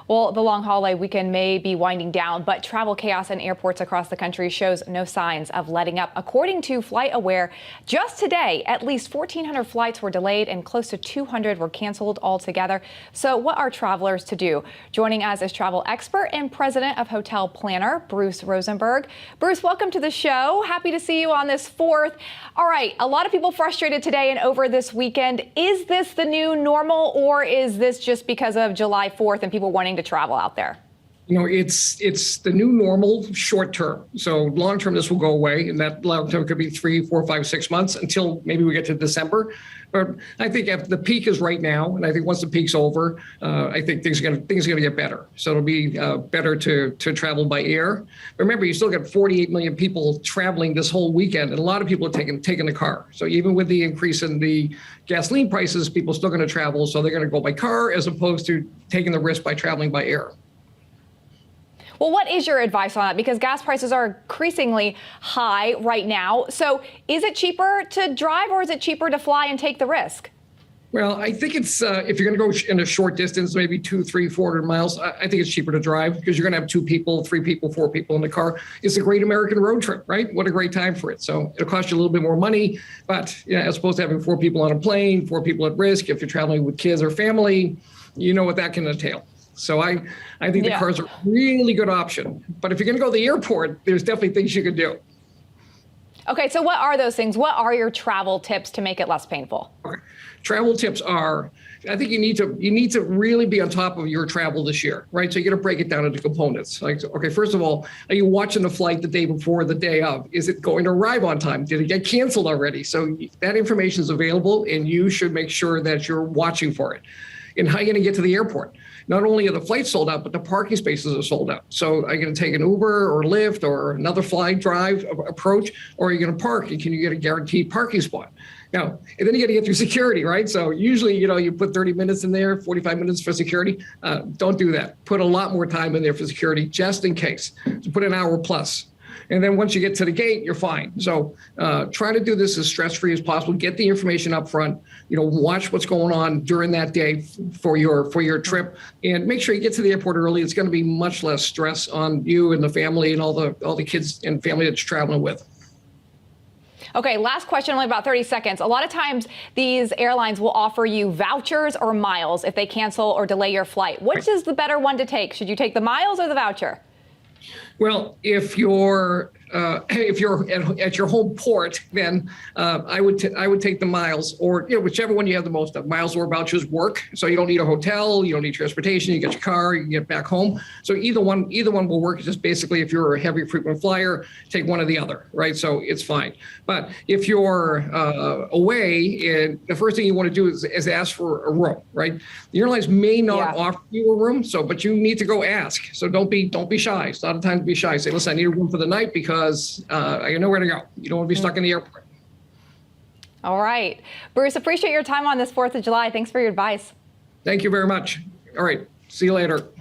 Well, the long holiday weekend may be winding down, but travel chaos in airports across the country shows no signs of letting up. According to FlightAware, just today, at least 1,400 flights were delayed and close to 200 were canceled altogether. So what are travelers to do? Joining us is travel expert and president of Hotel Planner, Bruce Rosenberg. Bruce, welcome to the show. Happy to see you on this 4th. All right, a lot of people frustrated today and over this weekend. Is this the new normal, or is this just because of July 4th and people wanting to travel out there? You know, it's the new normal short term. So long term, this will go away, and that long term could be 3, 4, 5, 6 months until maybe we get to December. But I think if the peak is right now, and I think once the peak's over, I think things are gonna get better. So it'll be better to travel by air. Remember, you still got 48 million people traveling this whole weekend, and a lot of people are taking the car. So even with the increase in the gasoline prices, people are still going to travel. So they're going to go by car as opposed to taking the risk by traveling by air. Well, what is your advice on that? Because gas prices are increasingly high right now. So is it cheaper to drive, or is it cheaper to fly and take the risk? Well, I think it's if you're going to go in a short distance, maybe 200, 300, 400 miles, I think it's cheaper to drive because you're going to have 2 people, 3 people, 4 people in the car. It's a great American road trip, right? What a great time for it. So it'll cost you a little bit more money, but as opposed to having 4 people on a plane, 4 people at risk, if you're traveling with kids or family, you know what that can entail. So I think the car's a really good option. But if you're going to go to the airport, there's definitely things you could do. Okay, so what are those things? What are your travel tips to make it less painful? Okay. Travel tips are, I think you need to really be on top of your travel this year, right? So you got to break it down into components. Like, okay, first of all, are you watching the flight the day before, the day of? Is it going to arrive on time? Did it get canceled already? So that information is available, and you should make sure that you're watching for it. And how are you going to get to the airport? Not only are the flights sold out, but the parking spaces are sold out. So are you going to take an Uber or Lyft or another fly drive approach, or are you going to park? And can you get a guaranteed parking spot? Now, and then you got to get through security, right? So usually, you put 30 minutes in there, 45 minutes for security. Don't do that. Put a lot more time in there for security, just in case. So put an hour plus. And then once you get to the gate, you're fine. So try to do this as stress-free as possible. Get the information up front. Watch what's going on during that day for your trip, and make sure you get to the airport early. It's going to be much less stress on you and the family and all the kids and family that you're traveling with. Okay, last question, only about 30 seconds. A lot of times these airlines will offer you vouchers or miles if they cancel or delay your flight. Which is the better one to take? Should you take the miles or the voucher? Well, if you're at your home port, then I would take the miles, or whichever one you have the most of. Miles or vouchers work, so you don't need a hotel, you don't need transportation, you get your car, you can get back home. So either one will work. It's just basically, if you're a heavy frequent flyer, take one or the other, right? So it's fine. But if you're away, and the first thing you want to do is ask for a room, right? The airlines may not offer you a room, but you need to go ask. So don't be shy. It's not a time to be shy. Say, listen, I need a room for the night because I got nowhere to go. You don't want to be stuck in the airport. All right. Bruce, appreciate your time on this 4th of July. Thanks for your advice. Thank you very much. All right. See you later.